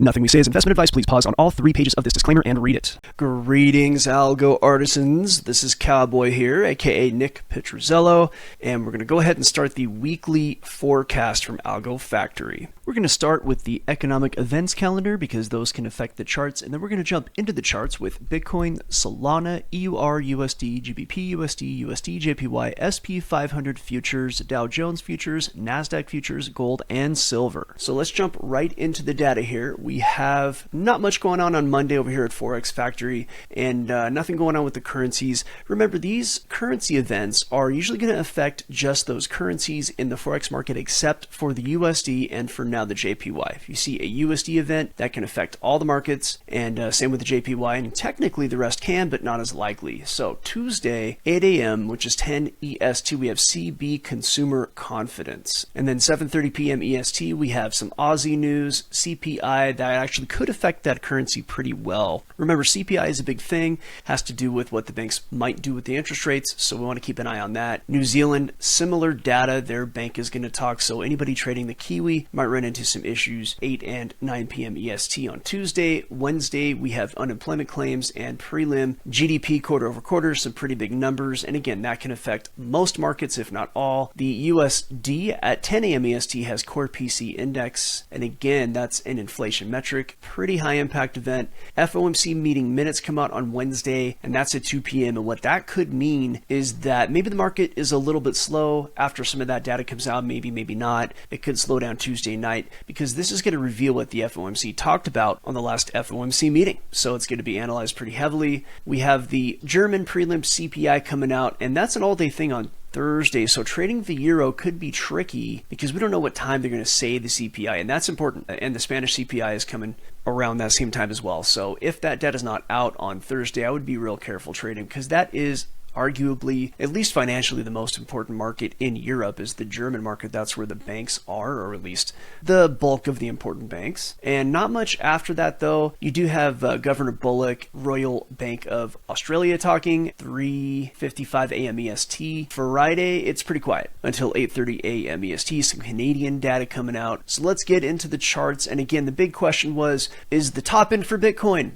Nothing we say is investment advice. Please pause on all 3 pages of this disclaimer and read it. Greetings, Algo artisans. This is Cowboy here, aka Nick Petruzzello, and we're going to go ahead and start the weekly forecast from Algo Factory. We're going to start with the economic events calendar because those can affect the charts, and then we're going to jump into the charts with Bitcoin, Solana, EURUSD, GBPUSD, USDJPY, SP500 Futures, Dow Jones Futures, NASDAQ Futures, gold, and silver. So let's jump right into the data here. We have not much going on Monday over here at Forex Factory, and nothing going on with the currencies. Remember, these currency events are usually going to affect just those currencies in the Forex market, except for the USD and for now the JPY. If you see a USD event, that can affect all the markets, and same with the JPY, and technically the rest can, but not as likely. So Tuesday, 8 a.m., which is 10 EST, we have CB Consumer Confidence. And then 7:30 p.m. EST, we have some Aussie news, CPI, that actually could affect that currency pretty well. Remember, CPI is a big thing, has to do with what the banks might do with the interest rates, so we want to keep an eye on that. New Zealand, similar data, their bank is going to talk, so anybody trading the Kiwi might run into some issues. 8 and 9 p.m. EST on Tuesday. Wednesday, we have unemployment claims and prelim GDP quarter over quarter, some pretty big numbers, and again, that can affect most markets, if not all. The USD at 10 a.m. EST has core PC index, and again, that's an inflation metric, pretty high impact event. FOMC meeting minutes come out on Wednesday, and that's at 2 p.m. And what that could mean is that maybe the market is a little bit slow after some of that data comes out, maybe not. It could slow down Tuesday night because this is going to reveal what the FOMC talked about on the last FOMC meeting. So it's going to be analyzed pretty heavily. We have the German prelim CPI coming out, and that's an all-day thing on Thursday, so trading the euro could be tricky because we don't know what time they're going to say the CPI, and that's important. And the Spanish CPI is coming around that same time as well. So if that data is not out on Thursday, I would be real careful trading because that is arguably, at least financially, the most important market in Europe is the German market. That's where the banks are, or at least the bulk of the important banks. And not much after that, though. You do have Governor Bullock, Royal Bank of Australia talking, 3:55 a.m. EST. Friday, it's pretty quiet until 8:30 a.m. EST. Some Canadian data coming out. So let's get into the charts. And again, the big question was, is the top end for Bitcoin?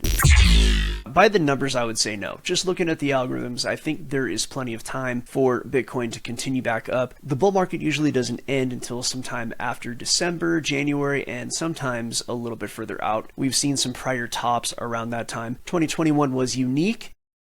By the numbers, I would say no. Just looking at the algorithms, I think there is plenty of time for Bitcoin to continue back up. The bull market usually doesn't end until sometime after December, January, and sometimes a little bit further out. We've seen some prior tops around that time. 2021 was unique.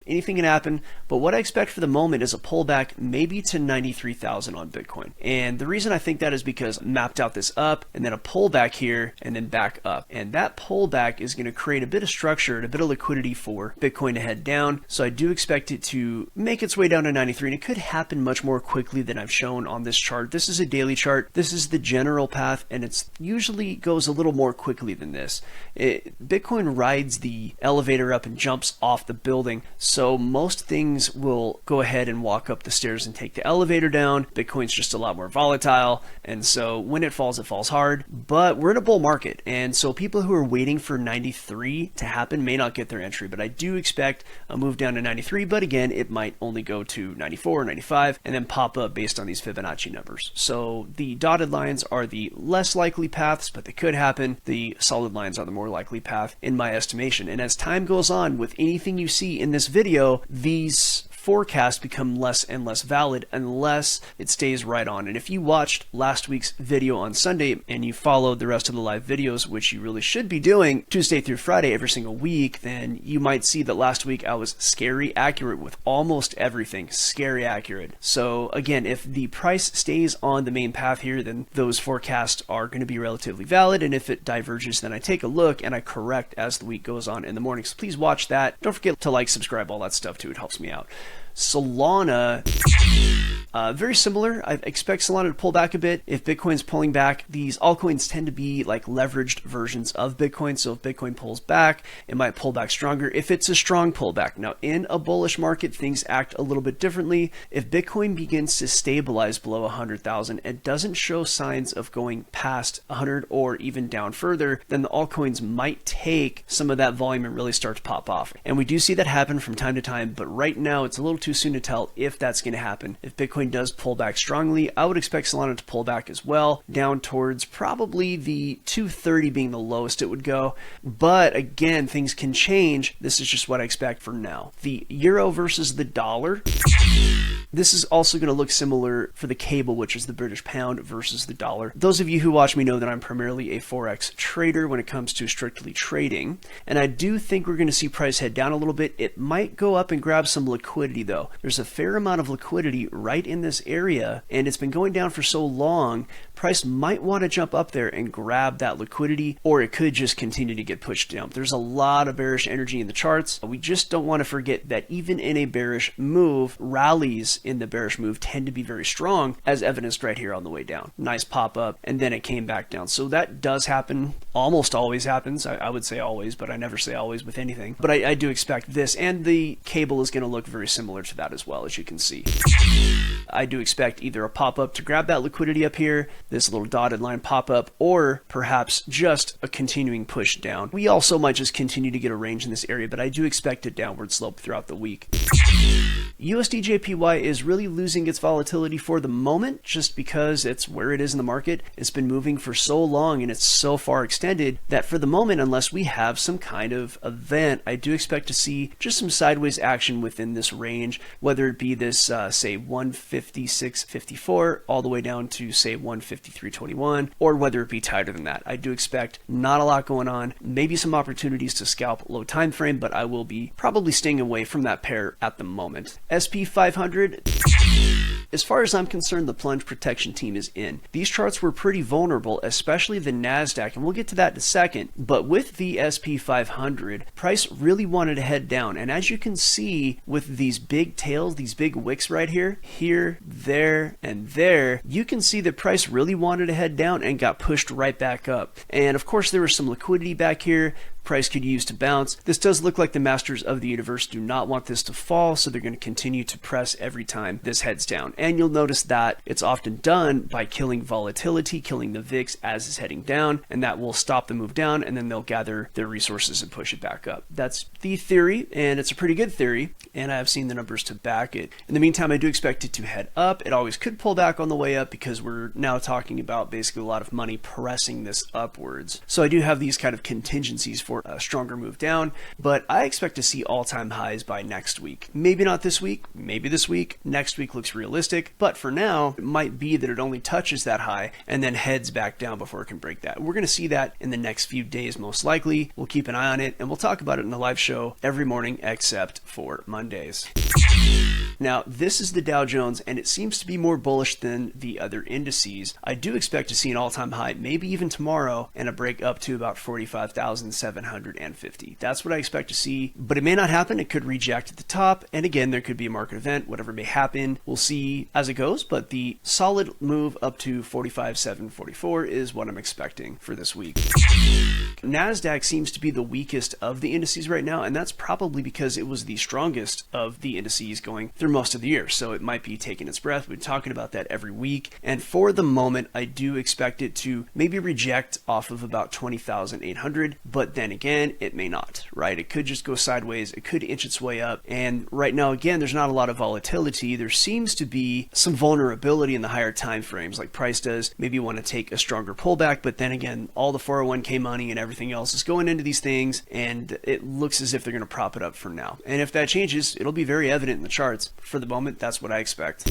Anything can happen, but what I expect for the moment is a pullback maybe to 93,000 on Bitcoin. And the reason I think that is because I mapped out this up and then a pullback here and then back up. And that pullback is going to create a bit of structure and a bit of liquidity for Bitcoin to head down. So I do expect it to make its way down to 93, and it could happen much more quickly than I've shown on this chart. This is a daily chart. This is the general path, and it's usually goes a little more quickly than this. Bitcoin rides the elevator up and jumps off the building. So most things will go ahead and walk up the stairs and take the elevator down. Bitcoin's just a lot more volatile, and so when it falls hard. But we're in a bull market, and so people who are waiting for 93 to happen may not get their entry, but I do expect a move down to 93, but again, it might only go to 94 or 95 and then pop up based on these Fibonacci numbers. So the dotted lines are the less likely paths, but they could happen. The solid lines are the more likely path in my estimation. And as time goes on, with anything you see in this video, these forecasts become less and less valid unless it stays right on. And if you watched last week's video on Sunday and you followed the rest of the live videos, which you really should be doing Tuesday through Friday every single week, then you might see that last week I was scary accurate with almost everything. Scary accurate. So again, if the price stays on the main path here, then those forecasts are going to be relatively valid. And if it diverges, then I take a look and I correct as the week goes on in the morning. So please watch that. Don't forget to like, subscribe, all that stuff too. It helps me out. Solana, very similar. I expect Solana to pull back a bit. If Bitcoin's pulling back, these altcoins tend to be like leveraged versions of Bitcoin. So if Bitcoin pulls back, it might pull back stronger if it's a strong pullback. Now, in a bullish market, things act a little bit differently. If Bitcoin begins to stabilize below 100,000, it doesn't show signs of going past 100 or even down further, then the altcoins might take some of that volume and really start to pop off. And we do see that happen from time to time, but right now it's a little too soon to tell if that's going to happen. If Bitcoin Bitcoin does pull back strongly, I would expect Solana to pull back as well, down towards probably the 230 being the lowest it would go. But again, things can change. This is just what I expect for now. The euro versus the dollar. This is also going to look similar for the cable, which is the British pound versus the dollar. Those of you who watch me know that I'm primarily a Forex trader when it comes to strictly trading. And I do think we're going to see price head down a little bit. It might go up and grab some liquidity though. There's a fair amount of liquidity right in this area, and it's been going down for so long. Price might want to jump up there and grab that liquidity, or it could just continue to get pushed down. There's a lot of bearish energy in the charts. We just don't want to forget that even in a bearish move, rallies in the bearish move tend to be very strong, as evidenced right here on the way down. Nice pop up, and then it came back down. So that does happen, almost always happens. I would say always, but I never say always with anything. But I do expect this, and the cable is going to look very similar to that as well, as you can see. I do expect either a pop up to grab that liquidity up here, this little dotted line pop up, or perhaps just a continuing push down. We also might just continue to get a range in this area, but I do expect a downward slope throughout the week. USDJPY is really losing its volatility for the moment, just because it's where it is in the market. It's been moving for so long and it's so far extended that for the moment, unless we have some kind of event, I do expect to see just some sideways action within this range, whether it be this say 156.54 all the way down to say 153.21, or whether it be tighter than that. I do expect not a lot going on, maybe some opportunities to scalp low time frame, but I will be probably staying away from that pair at the moment. SP500, as far as I'm concerned, the plunge protection team is in. These charts were pretty vulnerable, especially the NASDAQ, and we'll get to that in a second. But with the SP500, price really wanted to head down. And as you can see with these big tails, these big wicks right here, there, and there, you can see that price really wanted to head down and got pushed right back up. And of course, there was some liquidity back here. Price could use to bounce. This does look like the masters of the universe do not want this to fall, so they're going to continue to press every time this heads down. And you'll notice that it's often done by killing volatility, killing the VIX as it's heading down, and that will stop the move down, and then they'll gather their resources and push it back up. That's the theory, and it's a pretty good theory, and I've seen the numbers to back it. In the meantime, I do expect it to head up. It always could pull back on the way up because we're now talking about basically a lot of money pressing this upwards. So I do have these kind of contingencies for a stronger move down, but I expect to see all-time highs by next week. Maybe not this week, maybe this week. Next week looks realistic, but for now, it might be that it only touches that high and then heads back down before it can break that. We're going to see that in the next few days, most likely. We'll keep an eye on it, and we'll talk about it in the live show every morning except for Mondays. Now, this is the Dow Jones, and it seems to be more bullish than the other indices. I do expect to see an all-time high, maybe even tomorrow, and a break up to about 45,750. That's what I expect to see, but it may not happen. It could reject at the top, and again, there could be a market event. Whatever may happen, we'll see as it goes, but the solid move up to 45,744 is what I'm expecting for this week. NASDAQ seems to be the weakest of the indices right now, and that's probably because it was the strongest of the indices going through most of the year, so it might be taking its breath. We've been talking about that every week, and for the moment, I do expect it to maybe reject off of about 20,800, but then again, it may not, right? It could just go sideways, it could inch its way up, and right now, again, there's not a lot of volatility. There seems to be some vulnerability in the higher time frames, like price does maybe want to take a stronger pullback, but then again, all the 401k money and everything else is going into these things, and it looks as if they're going to prop it up for now. And if that changes, it'll be very evident in the charts. For the moment, that's what I expect.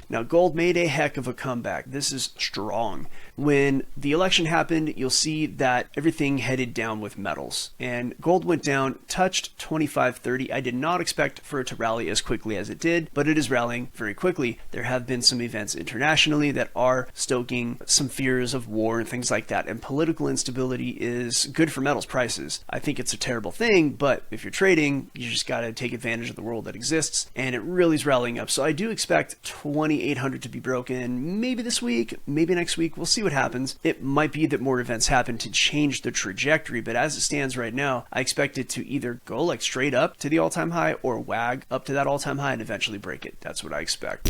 Now, gold made a heck of a comeback. This is strong. When the election happened, you'll see that everything headed down with metals, and gold went down, touched 25.30. I did not expect for it to rally as quickly as it did, but it is rallying very quickly. There have been some events internationally that are stoking some fears of war and things like that, and political instability is good for metals prices. I think it's a terrible thing, but if you're trading, you just got to take advantage of the world that exists, and it really is rallying up. So I do expect 2,800 to be broken, maybe this week, maybe next week. We'll see what happens. It might be that more events happen to change the trajectory, but as it stands right now, I expect it to either go like straight up to the all-time high or wag up to that all-time high and eventually break it. That's what I expect.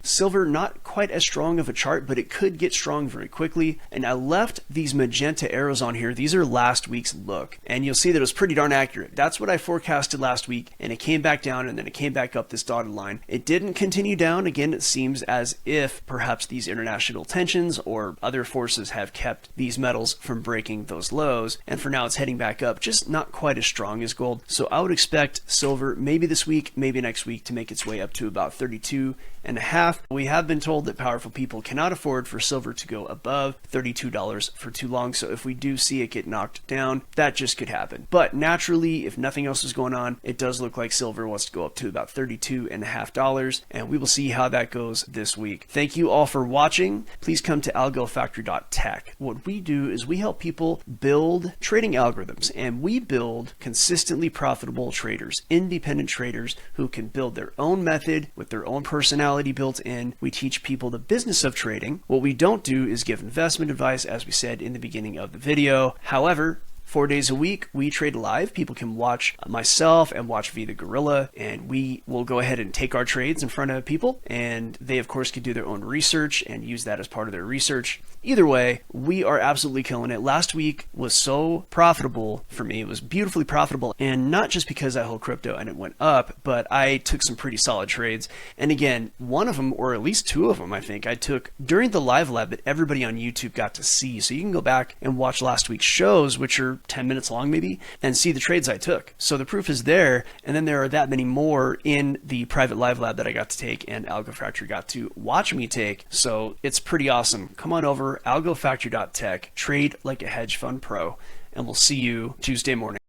Silver, not quite as strong of a chart, but it could get strong very quickly. And I left these magenta arrows on here. These are last week's look. And you'll see that it was pretty darn accurate. That's what I forecasted last week. And it came back down and then it came back up this dotted line. It didn't continue down. Again, it seems as if perhaps these international tensions or other forces have kept these metals from breaking those lows. And for now, it's heading back up, just not quite as strong as gold. So I would expect silver maybe this week, maybe next week to make its way up to about 32.5. We have been told that powerful people cannot afford for silver to go above $32 for too long. So if we do see it get knocked down, that just could happen. But naturally, if nothing else is going on, it does look like silver wants to go up to about $32.5. And we will see how that goes this week. Thank you all for watching. Please come to algofactory.tech. What we do is we help people build trading algorithms, and we build consistently profitable traders, independent traders who can build their own method with their own personality built in. We teach people the business of trading. What we don't do is give investment advice, as we said in the beginning of the video. However, 4 days a week, we trade live. People can watch myself and watch via the Gorilla, and we will go ahead and take our trades in front of people. And they, of course, can do their own research and use that as part of their research. Either way, we are absolutely killing it. Last week was so profitable for me. It was beautifully profitable, and not just because I hold crypto and it went up, but I took some pretty solid trades. And again, one of them, or at least two of them, I think, I took during the live lab that everybody on YouTube got to see. So you can go back and watch last week's shows, which are 10 minutes long maybe, and see the trades I took. So the proof is there. And then there are that many more in the private live lab that I got to take and Algo Factory got to watch me take. So it's pretty awesome. Come on over, algofactory.tech, trade like a hedge fund pro, and we'll see you Tuesday morning.